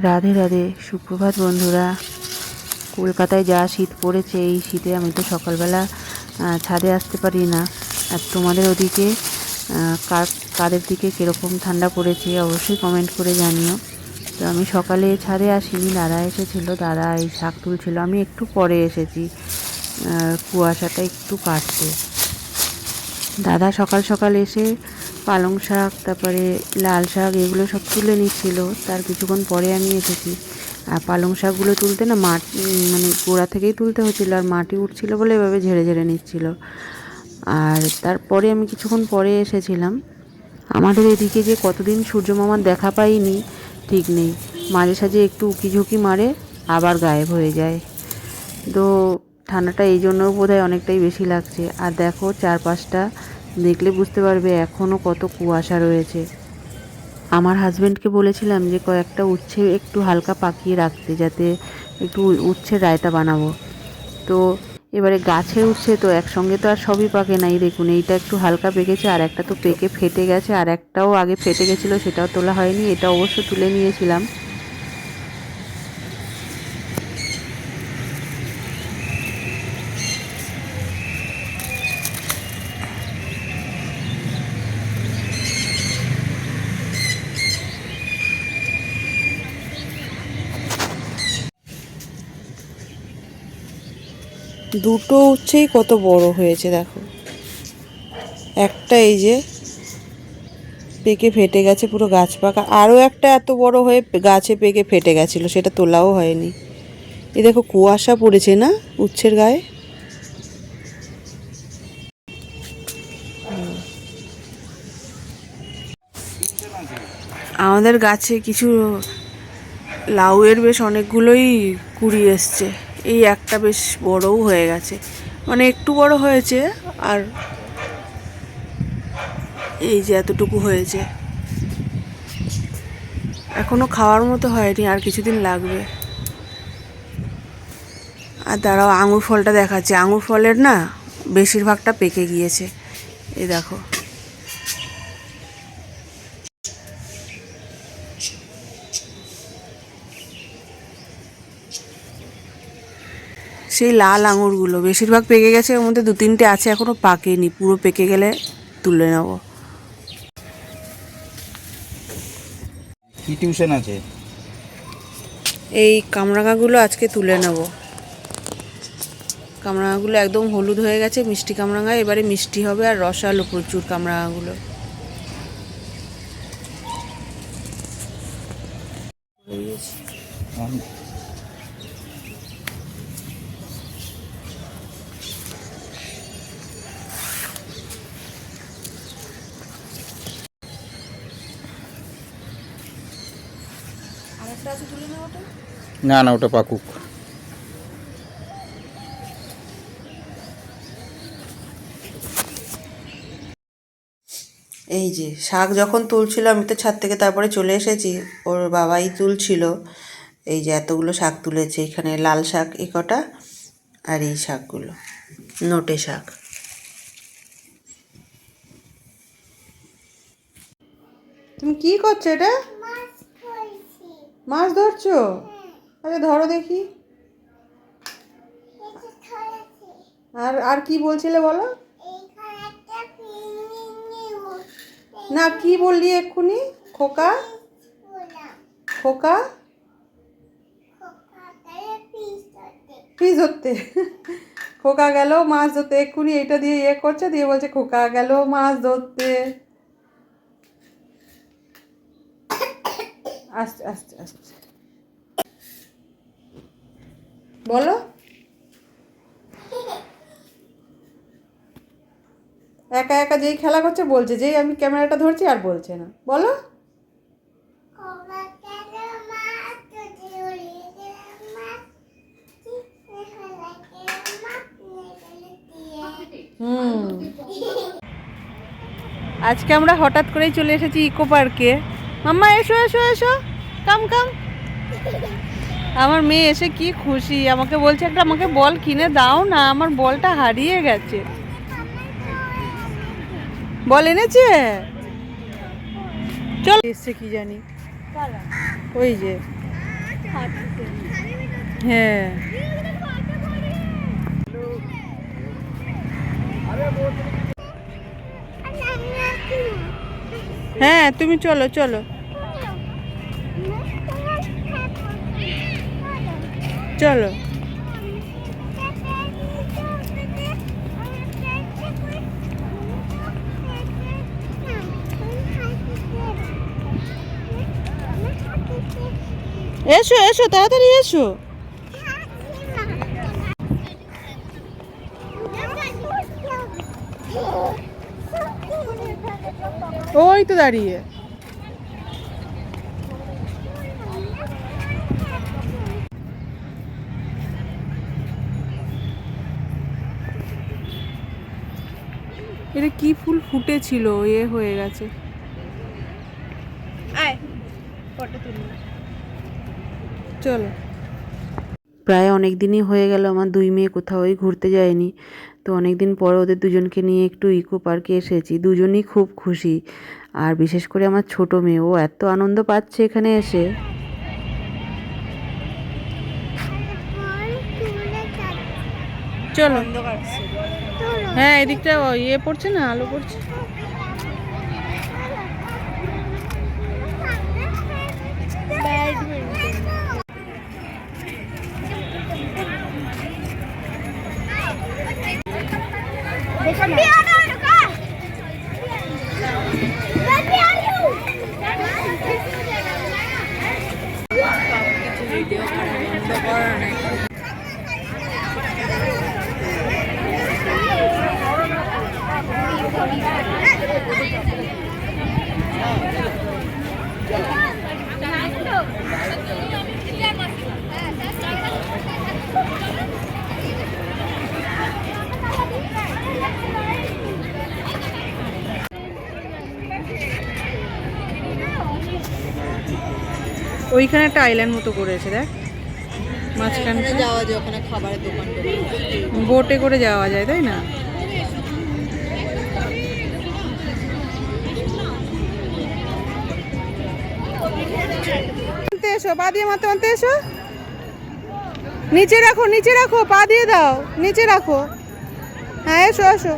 রাধে রাধে, সুপ্রভাত বন্ধুরা। কলকাতায় যা শীত পড়েছে, এই শীতে আমি তো সকালবেলা ছাদে আসতে পারি না। আর তোমাদের ওদিকে কাদের দিকে কীরকম ঠান্ডা পড়েছে অবশ্যই কমেন্ট করে জানিও। তো আমি সকালে ছাদে আসিনি, দাদা এসেছিলো, দাদা এই শাক তুলছিল, আমি একটু পরে এসেছি কুয়াশাটা একটু কাটতে। দাদা সকাল সকাল এসে পালং শাক, তারপরে লাল শাক, এগুলো সব তুলে নিচ্ছিল। তার কিছুক্ষণ পরে আমি এসেছি। আর পালং শাকগুলো তুলতে না মানে গোড়া থেকেই তুলতে হচ্ছিলো, আর মাটি উঠছিল বলে এভাবে ঝেড়ে ঝেড়ে নিচ্ছিল। আর তারপরে আমি কিছুক্ষণ পরে এসেছিলাম। আমাদের এদিকে যে কতদিন সূর্য মামার দেখা পাইনি ঠিক নেই, মাঝে সাঝে একটু উঁকিঝুঁকি মারে আবার গায়েব হয়ে যায়। তো ঠান্ডাটা এই জন্য বোধহয় অনেকটাই বেশি লাগছে। আর দেখো চারপাশটা দেখলে বুঝতে পারবে এখনও কত কুয়াশা রয়েছে। আমার হাজব্যান্ডকে বলেছিলাম যে কয়েকটা উচ্ছে একটু হালকা পাকিয়ে রাখতে, যাতে একটু উচ্ছের রায়তা বানাবো। তো এবারে গাছের উচ্ছে তো একসঙ্গে তো আর সবই পাকে নাই। দেখুন এইটা একটু হালকা পেকেছে, আর একটা তো পেকে ফেটে গেছে, আর একটাও আগে ফেটে গেছিলো, সেটাও তোলা হয়নি, এটা অবশ্য তুলে নিয়েছিলাম। দুটো উচ্ছেই কত বড় হয়েছে দেখো। একটা এই যে পেকে ফেটে গেছে, পুরো গাছ পাকা। আরও একটা এত বড় হয়ে গাছে পেকে ফেটে গেছিলো, সেটা তোলাও হয়নি। এই দেখো কুয়াশা পড়েছে না উচ্ছের গায়ে। আমাদের গাছে কিছু লাউয়ের বেশ অনেকগুলোই কুড়ি এসছে। এই একটা বেশ বড়ও হয়ে গেছে, মানে একটু বড় হয়েছে। আর এই যে এতটুকু হয়েছে, এখনো খাওয়ার মতো হয়নি, আর কিছুদিন লাগবে। আর দাঁড়াও, আঙুর ফলটা দেখাচ্ছে। আঙুর ফলের না বেশিরভাগটা পেকে গিয়েছে, এই দেখো। সেই লাল আঙুরগুলো বেশিরভাগ পেকে গেছে, এর মধ্যে দু তিনটে আছে এখনো পাকেনি। পুরো পেকে গেলে তুলে নেব। কি টিউশন আছে? এই কামরাঙাগুলো আজকে তুলে নেব। কামরাঙাগুলো একদম হলুদ হয়ে গেছে, মিষ্টি কামরাঙা, এবারে মিষ্টি হবে আর রসালো প্রচুর কামরাঙাগুলো। আরেকটা আছে, তুলে নেব ওটা। না না, ওটা পাকুক। এই যে শাক যখন তুলছিল, আমি তো ছাদ থেকে তারপরে চলে এসেছি, ওর বাবাই তুলছিল। এই যে এতগুলো শাক তুলেছে, এখানে লাল শাক এ কটা, আর এই শাকগুলো নোটে শাক। তুমি কি করছো? এটা মাছ ধরছো? আচ্ছা ধরো দেখি। আর আর কি বলছিলে বলো না, কি বললি এক্ষুনি? খোকা খোকা ফিস ধরতে। খোকা গেল মাছ ধরতে, এক্ষুনি এইটা দিয়ে ইয়ে করছে, দিয়ে বলছে খোকা গেল মাছ ধরতে। আস্তে আস্তে আস্তে বলো। একা একা যেই খেলা করছে বলছে, যেই আমি ক্যামেরাটা ধরছি আর বলছে না। বলো। আজকে আমরা হঠাৎ করেই চলে এসেছি ইকো পার্কে। মাম্মা এসো এসো এসো, কাম কাম। আমার মেয়ে এসে কি খুশি, আমাকে বলছে একটা আমাকে বল কিনে দাও না, আমার বলটা হারিয়ে গেছে। বল এনেছে, চল এসছে কি জানি। ওই যে হ্যাঁ হ্যাঁ তুমি চলো চলো চলো। এসো এসো তাড়াতাড়ি এসো। ওই তো দাঁড়িয়ে। এটা কি ফুল ফুটেছিল হয়ে গেছে। চলো। প্রায় অনেক দিনই হয়ে গেল আমার দুই মেয়ে কোথাওই ঘুরতে যায়নি, তো অনেক দিন পর ওদের দুজনকে নিয়ে একটু ইকো পার্কে এসেছি। দুজনই খুব খুশি, আর বিশেষ করে আমার ছোট মেয়ে, ও এত আনন্দ পাচ্ছে এখানে এসে। চলো। হ্যাঁ এদিকটা পড়ছে না, আলো পড়ছে। ওইখানে একটা আইল্যান্ড মতো করেছে, দেখ মাঝখানে যাওয়া যায়, ওখানে খাবারের দোকান, বোটে করে যাওয়া যায়, তাই না? এসো, পা দিয়ে মারতে মারতে এসো। নিচে রাখো, নিচে রাখো, পা দিয়ে দাও, নিচে রাখো। হ্যাঁ এসো এসো।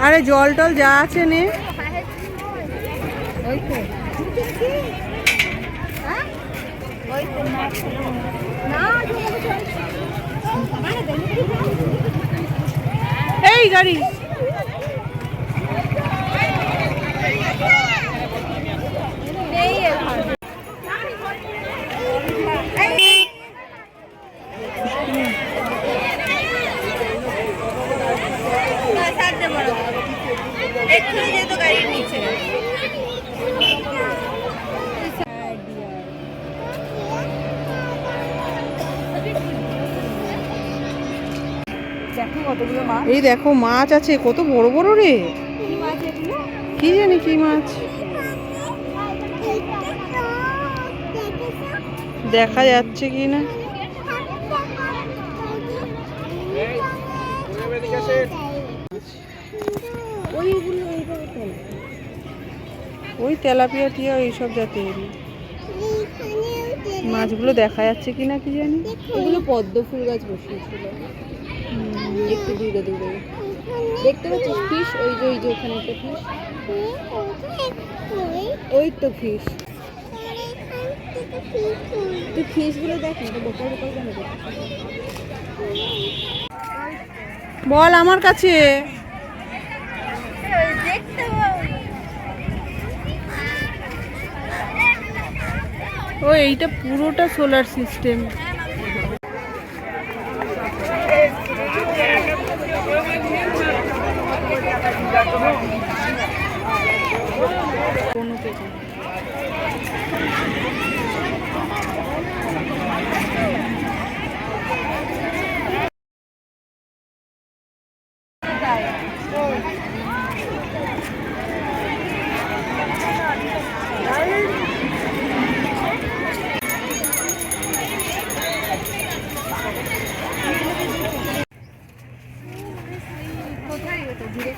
আরে জল টল যা আছে নে। এই গাড়ি এই দেখো মাছ আছে, কত বড় বড় রে। কি জানি কি মাছ, দেখা যাচ্ছে কি না। ওই তেলাপিয়া টিয়া এইসব জাতের মাছগুলো দেখা যাচ্ছে কিনা কি জানি। ওগুলো পদ্ম ফুল গাছ বসিয়েছিল একটু দূরে দূরে, দেখতে পাচ্ছিস ফিশ? ওই যে ওখানে একটা ফিশ, ওই তো ফিশ। তুই ফিশগুলো দেখ না, বোকাল বোকাল কেন বল আমার কাছে। ও এইটা পুরোটা সোলার সিস্টেম। কোথায় এটা ঘুরে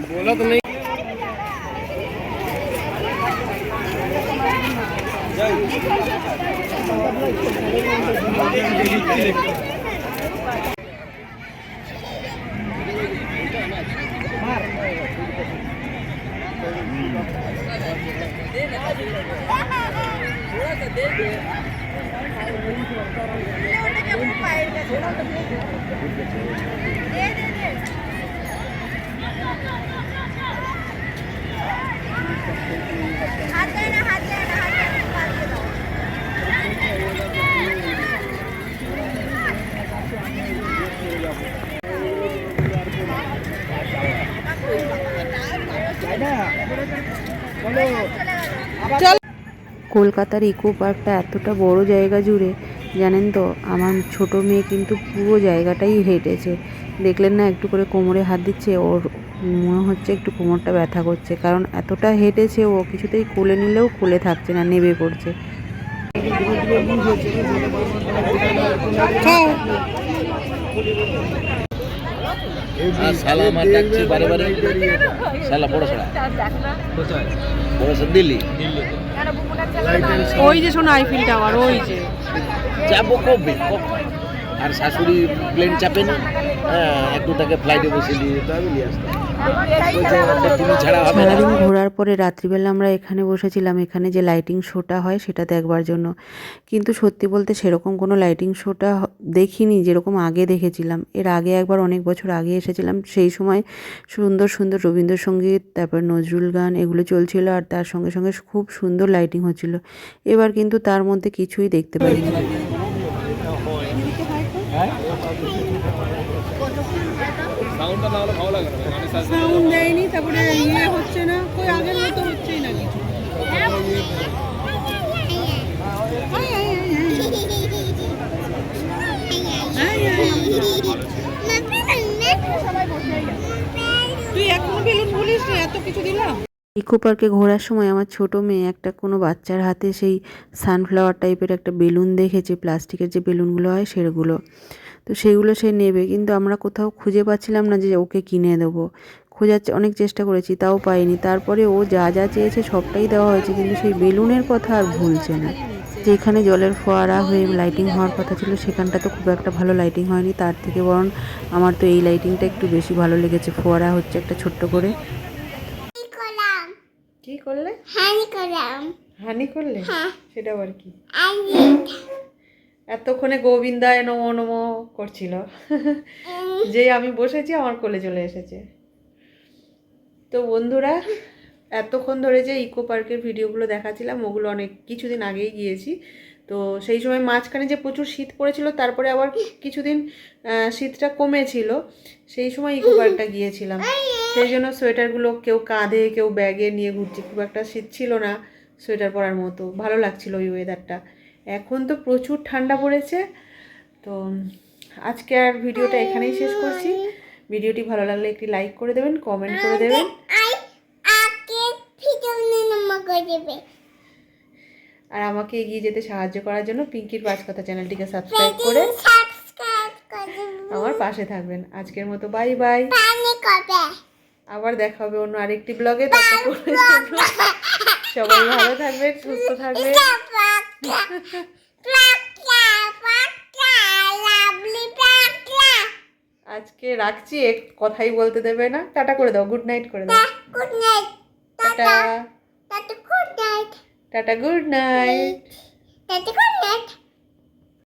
बोला तो नहीं কলকাতার ইকো পার্কটা এতটা বড় জায়গা জুড়ে, জানেন তো আমার ছোট মেয়ে কিন্তু পুরো জায়গাটাই হেঁটেছে। দেখলেন না একটু করে কোমরে হাত দিচ্ছে, ওর মনে হচ্ছে একটু কোমরটা ব্যথা করছে, কারণ এতটা হেঁটেছে ও, কিছুতেই কোলে নিলেও কোলে থাকছে না, নেবে পড়ছে। শালা আমার ডাকছে বারে বারে, শালা বড় শালা বড় শালা দিল্লি ওই যে শোনো আইফেল টাওয়ার, ওই যে যাবো কবে আর শাশুড়ি প্লেন চাপেনি, হ্যাঁ একটু তাকে ফ্লাইটে বসে দিয়ে যেতে হবে, নিয়ে আসতে হবে। তুমি ছাড়া হবে না। সারাদিন ঘোরার পরে রাত্রিবেলা আমরা এখানে বসেছিলাম, এখানে যে লাইটিং শোটা হয় সেটা দেখবার জন্য। কিন্তু সত্যি বলতে সেরকম কোনো লাইটিং শোটা দেখিনি যেরকম আগে দেখেছিলাম। এর আগে একবার অনেক বছর আগে এসেছিলাম, সেই সময় সুন্দর সুন্দর রবীন্দ্রসঙ্গীত, তারপর নজরুল গান এগুলো চলছিল, আর তার সঙ্গে সঙ্গে খুব সুন্দর লাইটিং হচ্ছিল। এবার কিন্তু তার মধ্যে কিছুই দেখতে পাইনি। সাউন্ড দেয়নি, তারপরে ইয়ে হচ্ছে না, কই আগের মতো হচ্ছেই না কিছু। তুই এখনো বেলুন বলিস না, এত কিছু দিলাম। ইকো পার্কে ঘোরার সময় আমার ছোট মেয়ে একটা কোনো বাচ্চার হাতে সেই সানফ্লাওয়ার টাইপের একটা বেলুন দেখেছে, প্লাস্টিকের যে বেলুনগুলো হয় সেগুলো, তো সেগুলো সে নেবে, কিন্তু আমরা কোথাও খুঁজে পাচ্ছিলাম না যে ওকে কিনে দেবো। খোঁজার অনেক চেষ্টা করেছি, তাও পাইনি। তারপরে ও যা যা চেয়েছে সবটাই দেওয়া হয়েছে, কিন্তু সেই বেলুনের কথা আর ভুলছে না। যেখানে জলের ফোয়ারা হয়ে লাইটিং হওয়ার কথা ছিল সেখানটা তো খুব একটা ভালো লাইটিং হয়নি, তার থেকে বরং আমার তো এই লাইটিংটা একটু বেশি ভালো লেগেছে। ফোয়ারা হচ্ছে একটা ছোট্ট করে। কি করলে? হানি করলে? সেটা আবার কি? এতক্ষণে গোবিন্দায় নমো নমো করছিল, যে আমি বসেছি আমার কোলে চলে এসেছে। তো বন্ধুরা, এতক্ষণ ধরে যে ইকো পার্কের ভিডিওগুলো দেখাচ্ছিলাম ওগুলো অনেক কিছুদিন আগেই গিয়েছি। তো সেই সময় মাঝখানে যে প্রচুর শীত পড়েছিল, তারপরে আবার কিছুদিন শীতটা কমেছিল, সেই সময় ইকো পার্কটা গিয়েছিলাম। সেই জন্য সোয়েটারগুলো কেউ কাঁধে কেউ ব্যাগে নিয়ে ঘুরছি, খুব একটা শীত ছিল না সোয়েটার পরার মতো, ভালো লাগছিল ওই ওয়েদারটা। এখন তো প্রচুর ঠান্ডা পড়েছে। তো আজকে আর ভিডিওটা এখানেই শেষ করছি। ভিডিওটি ভালো লাগলে একটি লাইক করে দেবেন, কমেন্ট করে দেবেন, আর আমাকে এগিয়ে যেতে সাহায্য করার জন্য পিঙ্কির পাঁচকথা চ্যানেলটিকে সাবস্ক্রাইব করে আমার পাশে থাকবেন। আজকের মতো বাই বাই, আবার দেখা হবে অন্য আরেকটি ব্লগে। সবাই ভালো থাকবেন, সুস্থ থাকবেন। আজকে রাখছি, এক কথাই বলতে দেবে না। টাটা করে দাও, গুড নাইট করে দাও। Tata tata, good night.